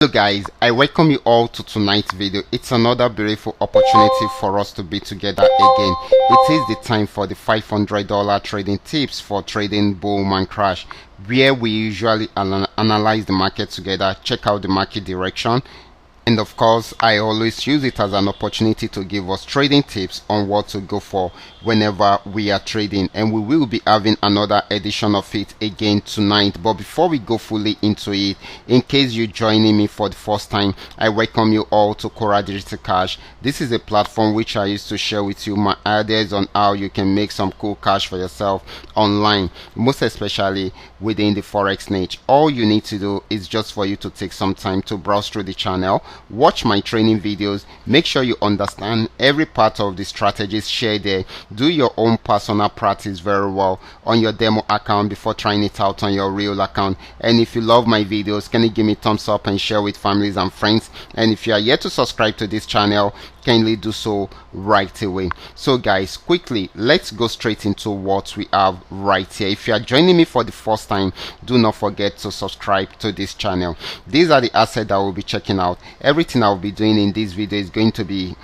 Hello guys, I welcome you all to tonight's video. It's another beautiful opportunity for us to be together again. It is the time for the $500 trading tips for trading boom and crash, where we usually analyze the market together, check out the market direction, and of course I always use it as an opportunity to give us trading tips on what to go for whenever we are trading, and we will be having another edition of it again tonight. But before we go fully into it, in case you're joining me for the first time, I welcome you all to Qora detectorK. This is a platform which I used to share with you my ideas on how you can make some cool cash for yourself online, most especially within the forex niche. All you need to do is just for you to take some time to browse through the channel, watch my training videos, make sure you understand every part of the strategies shared there, do your own personal practice very well on your demo account before trying it out on your real account. And if you love my videos, can you give me a thumbs up and share with families and friends? And if you are yet to subscribe to this channel, kindly do so right away. So guys, quickly, let's go straight into what we have right here. If you are joining me for the first time, do not forget to subscribe to this channel. These are the assets that we'll be checking out. Everything I'll be doing in this video is going to be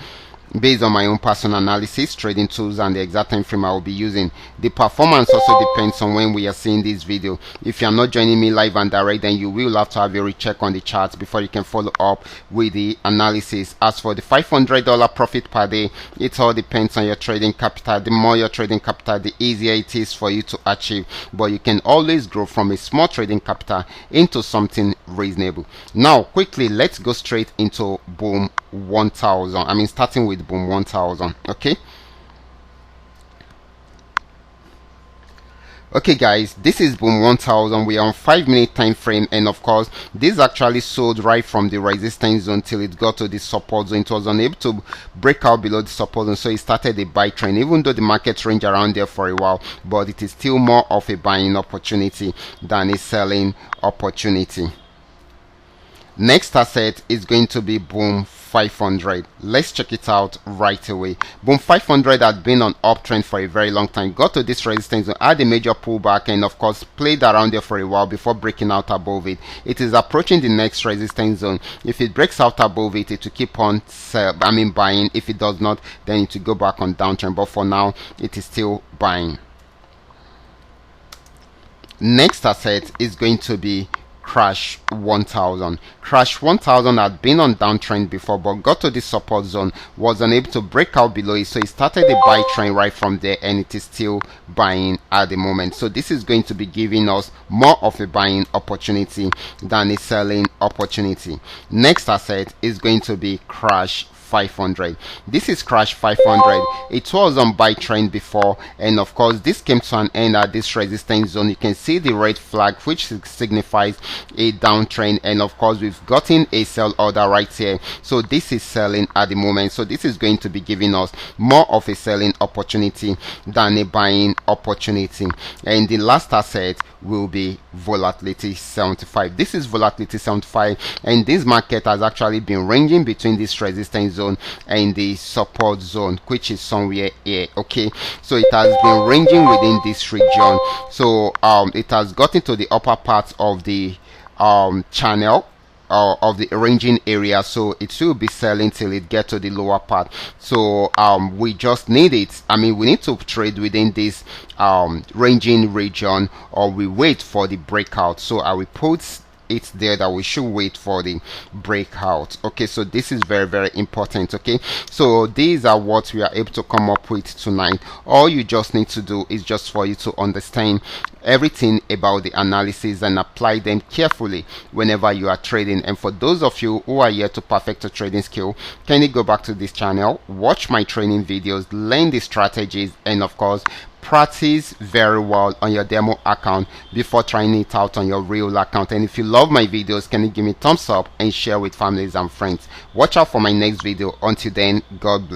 based on my own personal analysis, trading tools, and the exact time frame I will be using. The performance also depends on when we are seeing this video. If you are not joining me live and direct, then you will have to have a recheck on the charts before you can follow up with the analysis. As for the $500 profit per day, it all depends on your trading capital. The more your trading capital, the easier it is for you to achieve, but you can always grow from a small trading capital into something reasonable. Now quickly, let's go straight into boom 1000. Starting with boom 1000. Okay guys, this is boom 1000. We are on 5-minute time frame, and of course this actually sold right from the resistance zone till it got to the support zone. It was unable to break out below the support zone, so it started a buy trend, even though the market range around there for a while, but it is still more of a buying opportunity than a selling opportunity. Next asset is going to be boom 500. Let's check it out right away. Boom 500 had been on uptrend for a very long time, got to this resistance zone, had a major pullback, and of course played around there for a while before breaking out above it. It is approaching the next resistance zone. If it breaks out above it, it will keep on buying. If it does not, then it will go back on downtrend, but for now it is still buying. Next asset is going to be Crash 1000. Crash 1000 had been on downtrend before, but got to the support zone, was unable to break out below it, so it started a buy trend right from there, and it is still buying at the moment. So this is going to be giving us more of a buying opportunity than a selling opportunity. Next asset is going to be Crash 500. This is Crash 500. It was on buy trend before, and of course this came to an end at this resistance zone. You can see the red flag, which signifies a downtrend, and of course we've gotten a sell order right here, so this is selling at the moment. So this is going to be giving us more of a selling opportunity than a buying opportunity. And the last asset will be volatility 75. This is volatility 75, and this market has actually been ranging between this resistance zone and the support zone, which is somewhere here. So it has been ranging within this region. So it has gotten to the upper part of the channel of the ranging area, so it will be selling till it gets to the lower part. So we just need it. We need to trade within this ranging region, or we wait for the breakout. So I will put it there that we should wait for the breakout. So this is very, very important. So these are what we are able to come up with tonight. All you just need to do is just for you to understand everything about the analysis and apply them carefully whenever you are trading. And for those of you who are here to perfect a trading skill, can you go back to this channel, watch my training videos, learn the strategies, and of course practice very well on your demo account before trying it out on your real account. And if you love my videos, can you give me a thumbs up and share with families and friends? Watch out for my next video. Until then, God bless.